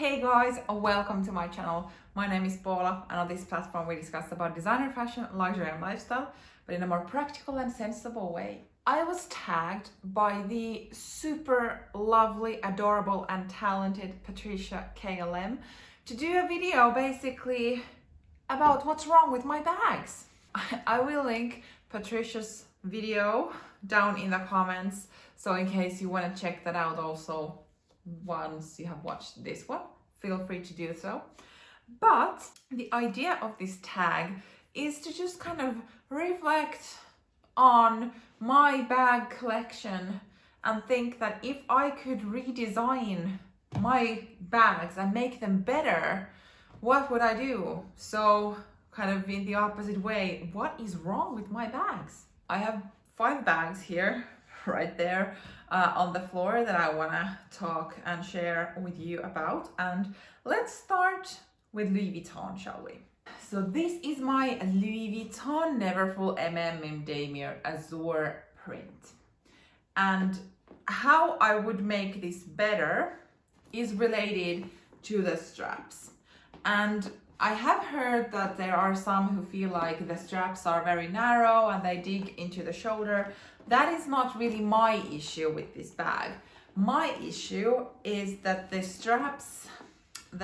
Hey guys, welcome to my channel. My name is Paula, and on this platform we discuss about designer fashion, luxury and lifestyle, but in a more practical and sensible way. I was tagged by the super lovely, adorable and talented Patricia KLM to do a video basically about what's wrong with my bags. I will link Patricia's video down in the comments, so in case you want to check that out also once you have watched this one, feel free to do so. But the idea of this tag is to just kind of reflect on my bag collection and think that if I could redesign my bags and make them better, what would I do? So kind of in the opposite way, what is wrong with my bags? I have 5 bags here right there on the floor that I want to talk and share with you about. And let's start with Louis Vuitton, shall we? So this is my Louis Vuitton Neverfull MM Damier Azure print. And how I would make this better is related to the straps. And I have heard that there are some who feel like the straps are very narrow and they dig into the shoulder. That is not really my issue with this bag. My issue is that the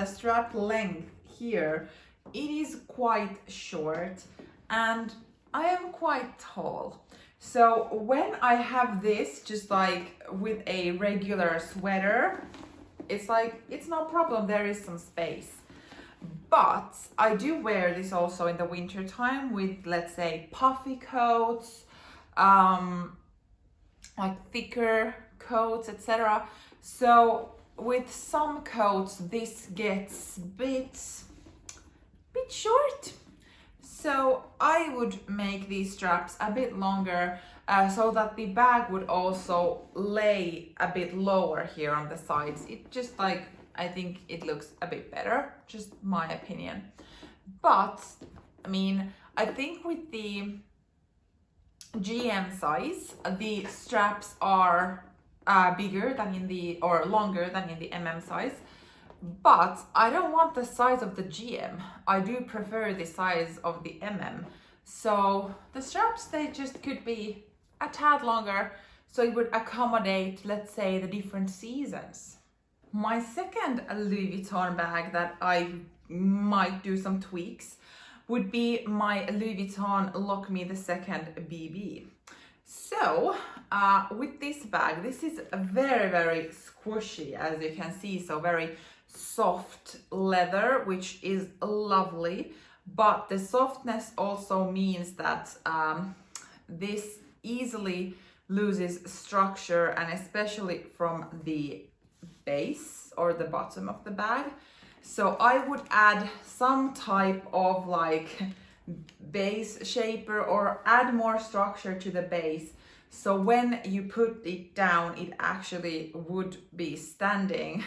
strap length here, it is quite short and I am quite tall. So when I have this just like with a regular sweater, it's like, it's no problem, there is some space. But I do wear this also in the winter time with, let's say, puffy coats, like thicker coats, etc. So with some coats, this gets a bit short. So I would make these straps a bit longer so that the bag would also lay a bit lower here on the sides. It just like, I think it looks a bit better, just my opinion. But I mean, I think with the GM size, the straps are bigger than in the, or longer than in the MM size. But I don't want the size of the GM. I do prefer the size of the MM. So the straps, they just could be a tad longer, so it would accommodate, let's say, the different seasons. My second Louis Vuitton bag that I might do some tweaks would be my Louis Vuitton Lock Me the Second BB. So with this bag, this is very, very squishy, as you can see, so very soft leather, which is lovely, but the softness also means that this easily loses structure, and especially from the base or the bottom of the bag. So I would add some type of like base shaper or add more structure to the base, so when you put it down it actually would be standing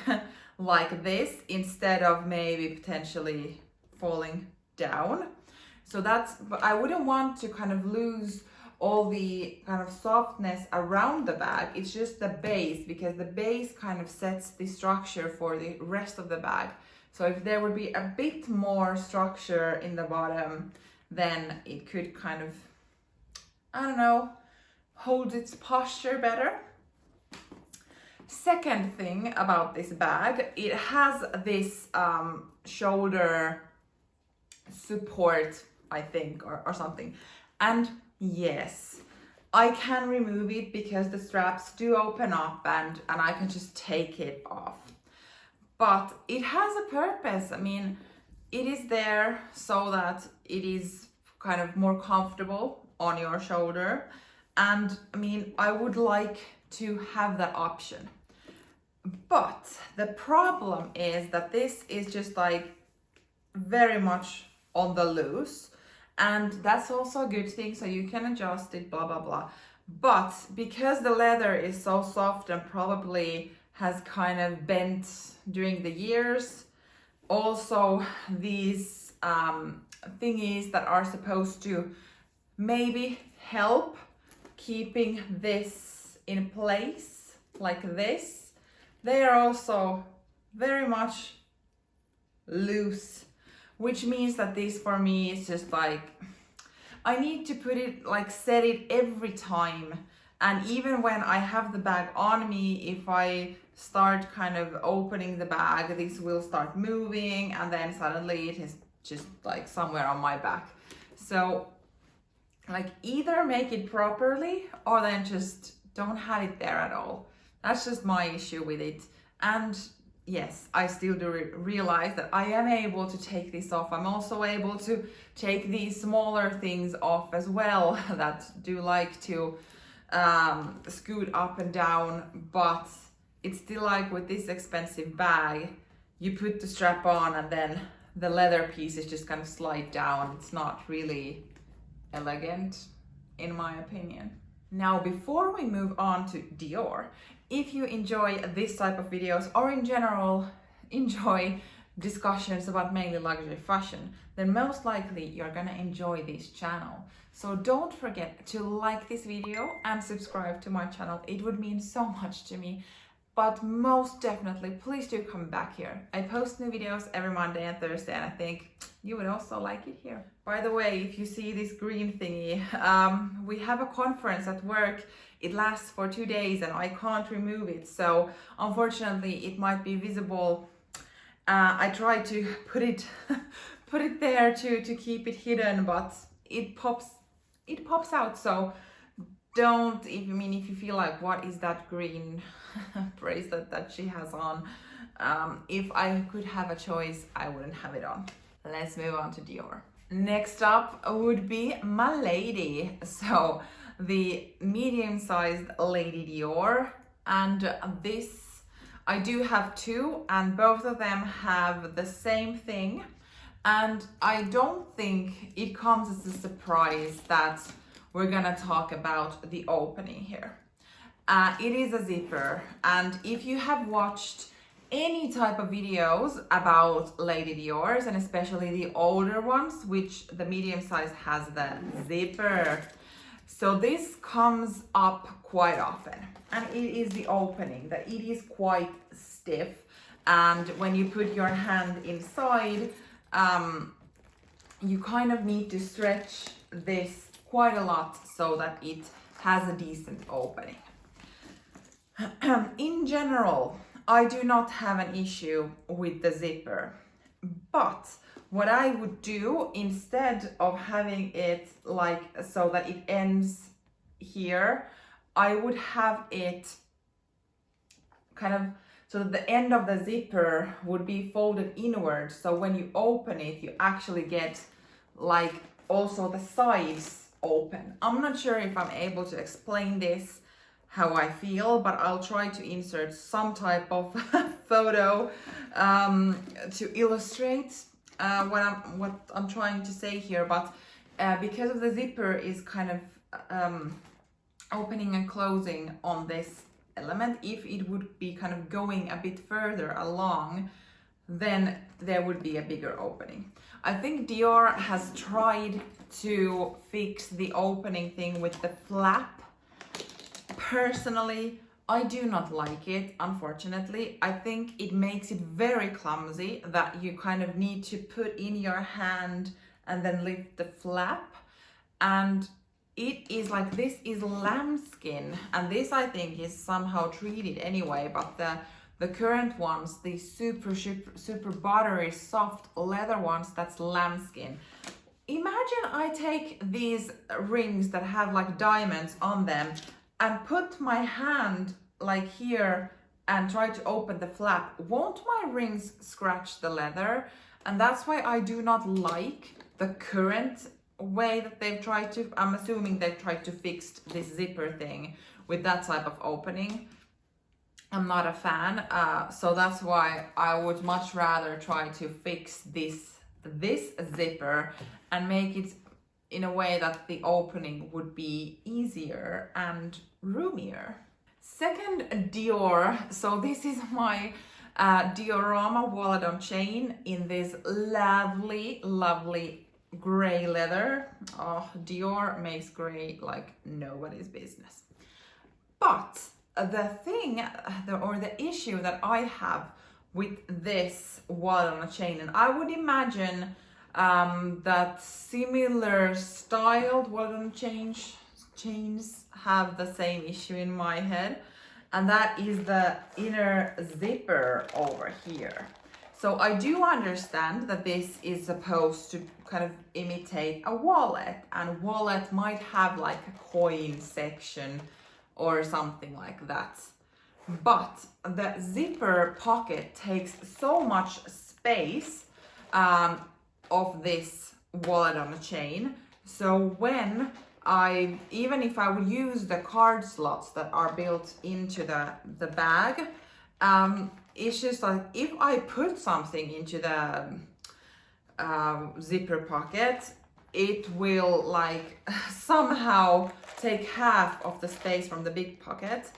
like this instead of maybe potentially falling down. So that's, but I wouldn't want to kind of lose all the kind of softness around the bag. It's just the base, because the base kind of sets the structure for the rest of the bag. So if there would be a bit more structure in the bottom, then it could kind of, I don't know, hold its posture better. Second thing about this bag, it has this shoulder support, I think, or something. And yes, I can remove it because the straps do open up and I can just take it off. But it has a purpose. I mean, it is there so that it is kind of more comfortable on your shoulder. And I mean, I would like to have that option. But the problem is that this is just like very much on the loose. And that's also a good thing, so you can adjust it, blah, blah, blah. But because the leather is so soft and probably has kind of bent during the years, also these thingies that are supposed to maybe help keeping this in place like this, they are also very much loose, which means that this for me is just like, I need to put it, like set it every time. And even when I have the bag on me, if I start kind of opening the bag, this will start moving and then suddenly it is just like somewhere on my back. So like either make it properly or then just don't have it there at all. That's just my issue with it. And yes, I still do realize that I am able to take this off. I'm also able to take these smaller things off as well that do like to scoot up and down, but it's still like with this expensive bag, you put the strap on and then the leather piece is just kind of slide down. It's not really elegant in my opinion. Now, before we move on to Dior, if you enjoy this type of videos or in general enjoy discussions about mainly luxury fashion, then most likely you're gonna enjoy this channel. So don't forget to like this video and subscribe to my channel. It would mean so much to me. But most definitely, please do come back here. I post new videos every Monday and Thursday, and I think you would also like it here. By the way, if you see this green thingy, we have a conference at work. It lasts for 2 days and I can't remove it. So unfortunately, it might be visible. I try to put it there to keep it hidden, but it pops out. So don't, if you feel like, what is that green bracelet that she has on? If I could have a choice, I wouldn't have it on. Let's move on to Dior. Next up would be my lady. So the medium-sized Lady Dior, and this, I do have two, and both of them have the same thing. And I don't think it comes as a surprise that we're gonna talk about the opening here. It is a zipper, and if you have watched any type of videos about Lady Dior's, and especially the older ones, which the medium size has the zipper. So this comes up quite often, and it is the opening that it is quite stiff, and when you put your hand inside, you kind of need to stretch this quite a lot so that it has a decent opening. In general, I do not have an issue with the zipper, but what I would do instead of having it like so that it ends here, I would have it kind of so that the end of the zipper would be folded inward. So when you open it, you actually get like also the sides open. I'm not sure if I'm able to explain this how I feel, but I'll try to insert some type of photo to illustrate what I'm trying to say here. But because of the zipper is kind of opening and closing on this element, if it would be kind of going a bit further along, then there would be a bigger opening. I think Dior has tried to fix the opening thing with the flap. Personally, I do not like it, unfortunately. I think it makes it very clumsy that you kind of need to put in your hand and then lift the flap. And it is like, this is lambskin, and this I think is somehow treated anyway, but the current ones, the super buttery soft leather ones, that's lambskin. Imagine I take these rings that have like diamonds on them and put my hand like here and try to open the flap. Won't my rings scratch the leather? And that's why I do not like the current way that they've tried to, I'm assuming they've tried to fix this zipper thing with that type of opening. I'm not a fan, so that's why I would much rather try to fix this zipper and make it in a way that the opening would be easier and roomier. Second, Dior. So this is my Diorama wallet on chain in this lovely gray leather. Oh, Dior makes gray like nobody's business. But the thing, or the issue that I have with this wallet on a chain. And I would imagine that similar styled wallet on chains have the same issue in my head, and that is the inner zipper over here. So I do understand that this is supposed to kind of imitate a wallet, and wallet might have like a coin section or something like that. But the zipper pocket takes so much space of this wallet on a chain. So when even if I would use the card slots that are built into the bag, it's just like if I put something into the zipper pocket, it will like somehow take half of the space from the big pocket.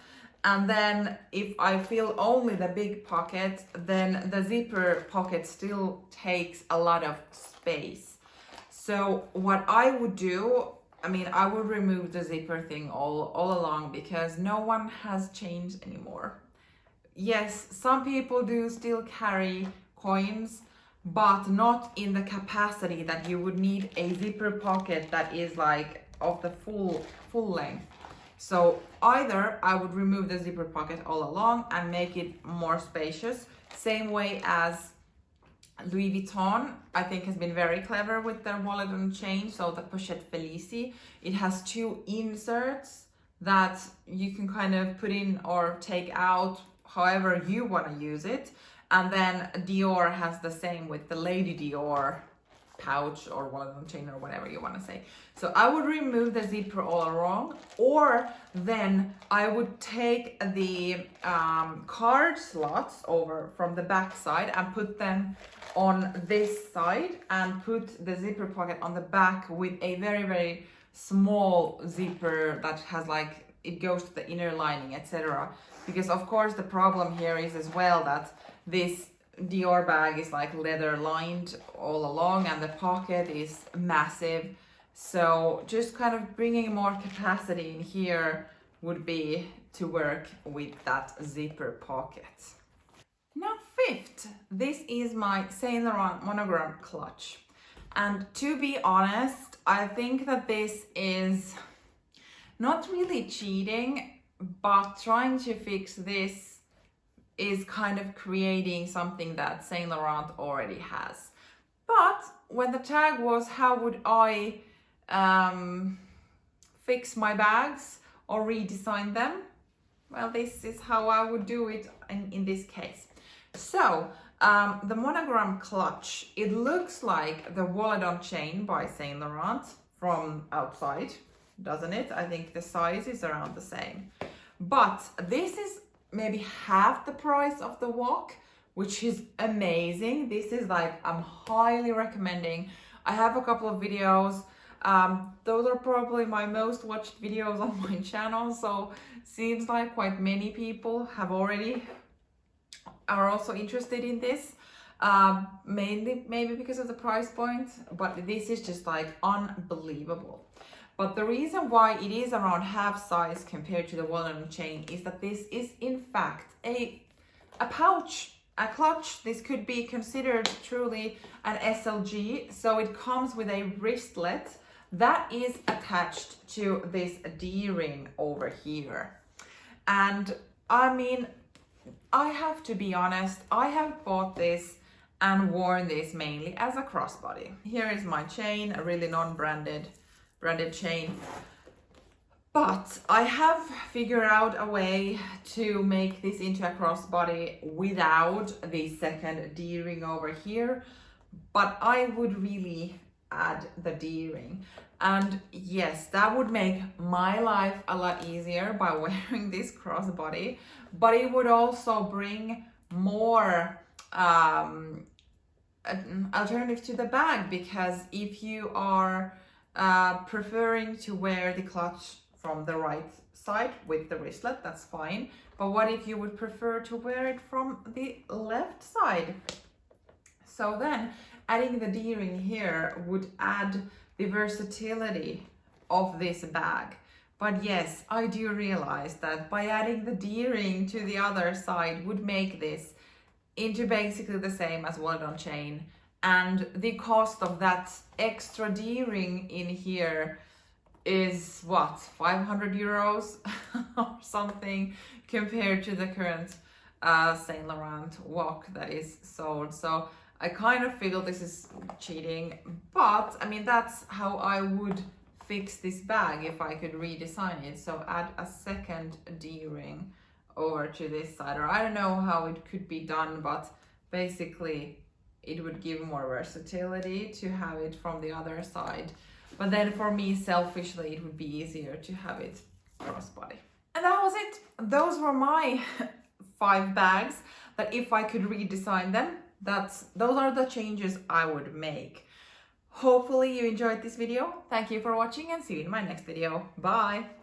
And then if I fill only the big pocket, then the zipper pocket still takes a lot of space. So what I would do, I mean, I would remove the zipper thing all along, because no one has change anymore. Yes, some people do still carry coins, but not in the capacity that you would need a zipper pocket that is like of the full length. So either I would remove the zipper pocket all along and make it more spacious, same way as Louis Vuitton, I think, has been very clever with their wallet on chain. So the Pochette Felicie, it has two inserts that you can kind of put in or take out however you want to use it. And then Dior has the same with the Lady Dior pouch or wallet on chain or whatever you want to say. So I would remove the zipper all along, or then I would take the card slots over from the back side and put them on this side and put the zipper pocket on the back with a very, very small zipper that has like, it goes to the inner lining, etc. Because of course the problem here is as well that this Dior bag is like leather lined all along and the pocket is massive. So just kind of bringing more capacity in here would be to work with that zipper pocket. Now fifth, this is my Saint Laurent Monogram Clutch. And to be honest, I think that this is not really cheating, but trying to fix this is kind of creating something that Saint Laurent already has. But when the tag was how would I fix my bags or redesign them, well, this is how I would do it in this case. So the Monogram Clutch, it looks like the wallet on chain by Saint Laurent from outside, doesn't it? I think the size is around the same, but this is maybe half the price of the walk, which is amazing. This is like, I'm highly recommending. I have a couple of videos. Those are probably my most watched videos on my channel. So seems like quite many people are also interested in this. Mainly maybe because of the price point, but this is just like unbelievable. But the reason why it is around half size compared to the wallet on chain is that this is in fact a pouch, a clutch. This could be considered truly an SLG. So it comes with a wristlet that is attached to this D-ring over here. And I mean, I have to be honest, I have bought this and worn this mainly as a crossbody. Here is my chain, a really non-branded chain. But I have figured out a way to make this into a crossbody without the second D-ring over here. But I would really add the D-ring. And yes, that would make my life a lot easier by wearing this crossbody, but it would also bring more alternative to the bag, because if you are preferring to wear the clutch from the right side with the wristlet, that's fine. But what if you would prefer to wear it from the left side? So then adding the D-ring here would add the versatility of this bag. But yes, I do realize that by adding the D-ring to the other side would make this into basically the same as Vuitton chain, and the cost of that extra D-ring in here is what, 500 euros or something, compared to the current Saint Laurent watch that is sold. So I kind of feel this is cheating, but I mean, that's how I would fix this bag if I could redesign it. So add a second D-ring over to this side, or I don't know how it could be done, but basically it would give more versatility to have it from the other side. But then for me, selfishly, it would be easier to have it crossbody. And that was it. Those were my 5 bags that if I could redesign them, those are the changes I would make. Hopefully you enjoyed this video. Thank you for watching and see you in my next video. Bye!